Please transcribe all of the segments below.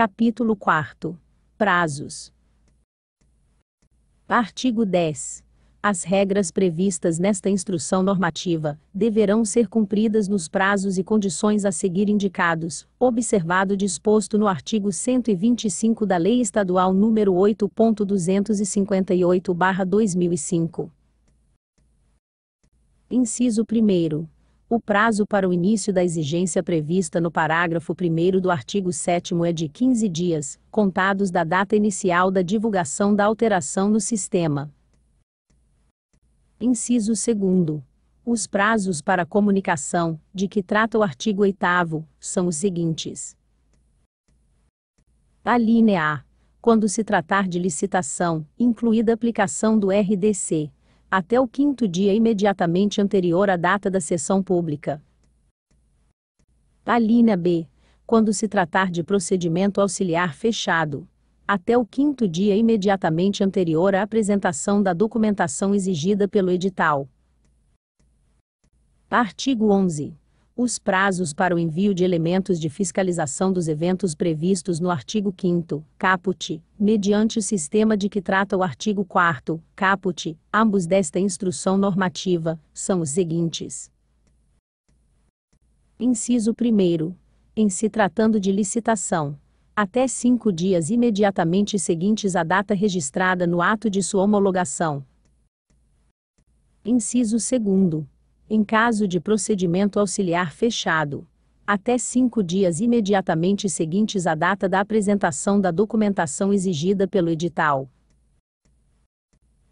Capítulo 4. Prazos. Artigo 10. As regras previstas nesta instrução normativa deverão ser cumpridas nos prazos e condições a seguir indicados, observado o disposto no artigo 125 da Lei Estadual nº 8.258/2005. Inciso 1º. O prazo para o início da exigência prevista no parágrafo 1º do artigo 7º é de 15 dias, contados da data inicial da divulgação da alteração no sistema. Inciso 2º. Os prazos para comunicação, de que trata o artigo 8º, são os seguintes. Alínea A. Quando se tratar de licitação, incluída a aplicação do RDC, até o 5º dia imediatamente anterior à data da sessão pública. Alínea B. Quando se tratar de procedimento auxiliar fechado, até o 5º dia imediatamente anterior à apresentação da documentação exigida pelo edital. Artigo 11. Os prazos para o envio de elementos de fiscalização dos eventos previstos no artigo 5º, caput, mediante o sistema de que trata o artigo 4º, caput, ambos desta instrução normativa, são os seguintes. Inciso 1º. Em se tratando de licitação, até 5 dias imediatamente seguintes à data registrada no ato de sua homologação. Inciso 2º. Em caso de procedimento auxiliar fechado, até 5 dias imediatamente seguintes à data da apresentação da documentação exigida pelo edital.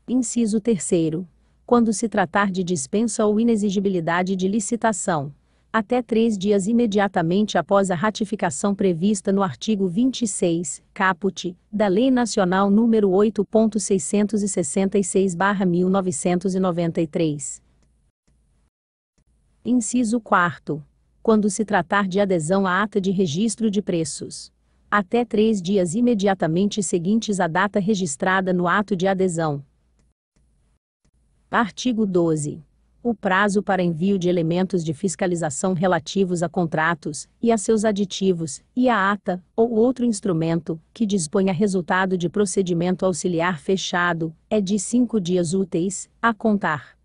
Inciso 3º. Quando se tratar de dispensa ou inexigibilidade de licitação, até 3 dias imediatamente após a ratificação prevista no artigo 26, caput, da Lei Nacional nº 8.666/1993. Inciso 4º. Quando se tratar de adesão à ata de registro de preços, até 3 dias imediatamente seguintes à data registrada no ato de adesão. Artigo 12. O prazo para envio de elementos de fiscalização relativos a contratos, e a seus aditivos, e a ata, ou outro instrumento, que disponha resultado de procedimento auxiliar fechado, é de 5 dias úteis, a contar.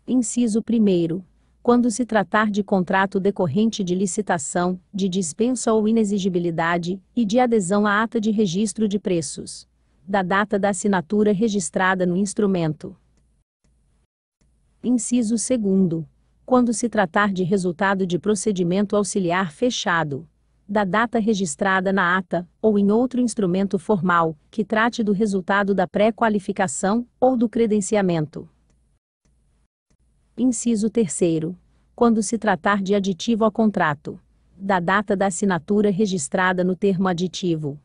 Inciso 1º. Quando se tratar de contrato decorrente de licitação, de dispensa ou inexigibilidade, e de adesão à ata de registro de preços, da data da assinatura registrada no instrumento. Inciso 2º. Quando se tratar de resultado de procedimento auxiliar fechado, da data registrada na ata, ou em outro instrumento formal, que trate do resultado da pré-qualificação, ou do credenciamento. Inciso 3º. Quando se tratar de aditivo ao contrato, da data da assinatura registrada no termo aditivo.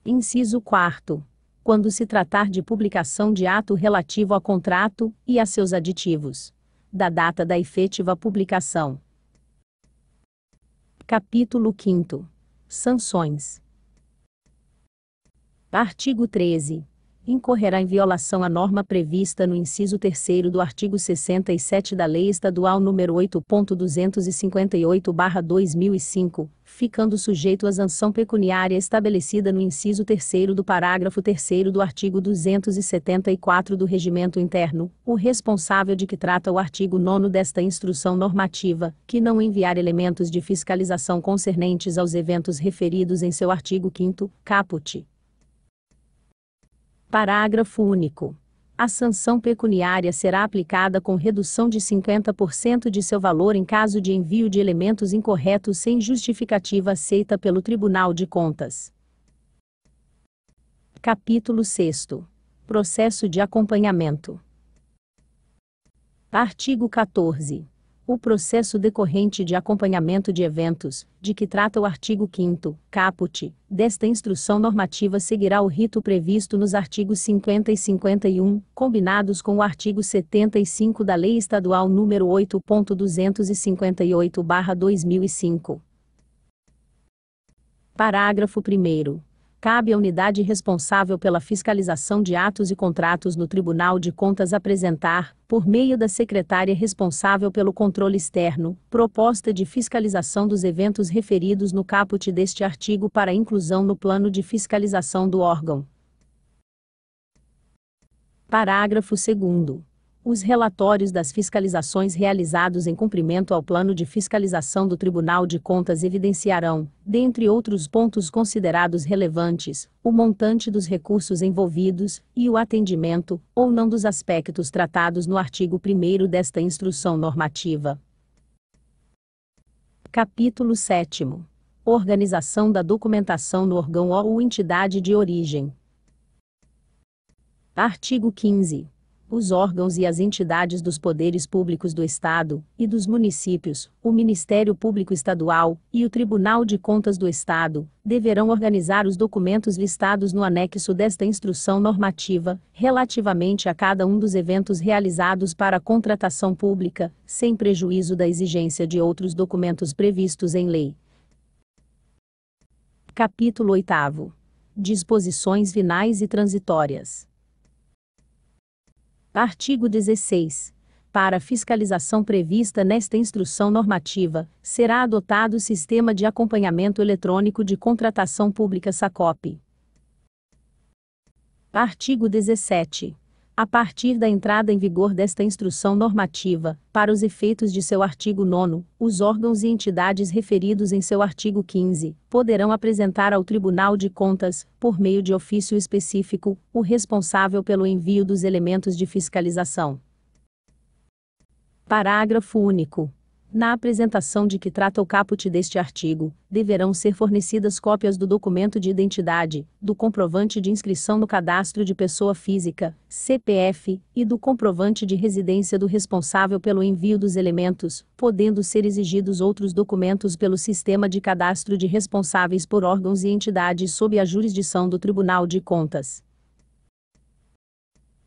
Inciso 4º. Quando se tratar de publicação de ato relativo ao contrato, e a seus aditivos, da data da efetiva publicação. Capítulo 5º. Sanções. Artigo 13. Incorrerá em violação à norma prevista no inciso 3º do artigo 67 da Lei Estadual nº 8.258/2005, ficando sujeito à sanção pecuniária estabelecida no inciso 3º do parágrafo 3º do artigo 274 do Regimento Interno, o responsável de que trata o artigo 9º desta instrução normativa, que não enviar elementos de fiscalização concernentes aos eventos referidos em seu artigo 5º, caput. Parágrafo único. A sanção pecuniária será aplicada com redução de 50% de seu valor em caso de envio de elementos incorretos sem justificativa aceita pelo Tribunal de Contas. Capítulo 6º. Processo de acompanhamento. Artigo 14. O processo decorrente de acompanhamento de eventos, de que trata o artigo 5º, caput, desta instrução normativa seguirá o rito previsto nos artigos 50 e 51, combinados com o artigo 75 da Lei Estadual nº 8.258/2005. Parágrafo 1º. Cabe à unidade responsável pela fiscalização de atos e contratos no Tribunal de Contas apresentar, por meio da secretária responsável pelo controle externo, proposta de fiscalização dos eventos referidos no caput deste artigo para inclusão no plano de fiscalização do órgão. Parágrafo 2º. Os relatórios das fiscalizações realizados em cumprimento ao plano de fiscalização do Tribunal de Contas evidenciarão, dentre outros pontos considerados relevantes, o montante dos recursos envolvidos e o atendimento, ou não, dos aspectos tratados no artigo 1º desta instrução normativa. Capítulo 7º. Organização da documentação no órgão ou entidade de origem. Artigo 15. Os órgãos e as entidades dos poderes públicos do Estado e dos municípios, o Ministério Público Estadual e o Tribunal de Contas do Estado, deverão organizar os documentos listados no anexo desta instrução normativa, relativamente a cada um dos eventos realizados para a contratação pública, sem prejuízo da exigência de outros documentos previstos em lei. Capítulo 8º. Disposições finais e transitórias. Artigo 16. Para a fiscalização prevista nesta instrução normativa, será adotado o Sistema de Acompanhamento Eletrônico de Contratação Pública SACOP. Artigo 17. A partir da entrada em vigor desta instrução normativa, para os efeitos de seu artigo 9º, os órgãos e entidades referidos em seu artigo 15, poderão apresentar ao Tribunal de Contas, por meio de ofício específico, o responsável pelo envio dos elementos de fiscalização. Parágrafo único. Na apresentação de que trata o caput deste artigo, deverão ser fornecidas cópias do documento de identidade, do comprovante de inscrição no cadastro de pessoa física, CPF, e do comprovante de residência do responsável pelo envio dos elementos, podendo ser exigidos outros documentos pelo Sistema de Cadastro de Responsáveis por órgãos e entidades sob a jurisdição do Tribunal de Contas.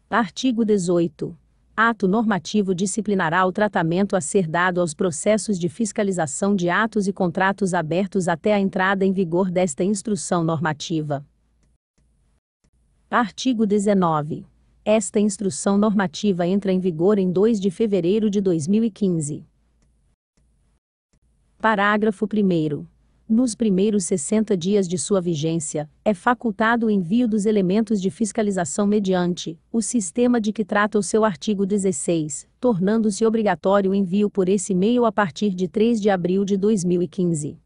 Artigo 18. Ato normativo disciplinará o tratamento a ser dado aos processos de fiscalização de atos e contratos abertos até a entrada em vigor desta instrução normativa. Artigo 19. Esta instrução normativa entra em vigor em 2 de fevereiro de 2015. Parágrafo 1º. Nos primeiros 60 dias de sua vigência, é facultado o envio dos elementos de fiscalização mediante o sistema de que trata o seu artigo 16, tornando-se obrigatório o envio por esse meio a partir de 3 de abril de 2015.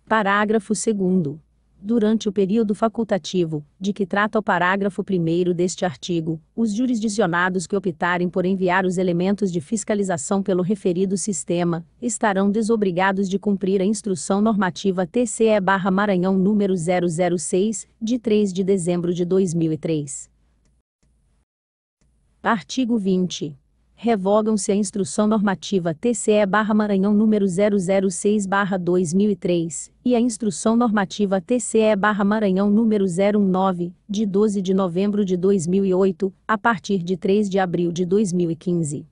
Parágrafo 2º. Durante o período facultativo, de que trata o parágrafo 1º deste artigo, os jurisdicionados que optarem por enviar os elementos de fiscalização pelo referido sistema, estarão desobrigados de cumprir a Instrução Normativa TCE/Maranhão número 006, de 3 de dezembro de 2003. Artigo 20. Revogam-se a Instrução Normativa TCE/Maranhão número 006/2003 e a Instrução Normativa TCE/Maranhão número 019, de 12 de novembro de 2008, a partir de 3 de abril de 2015.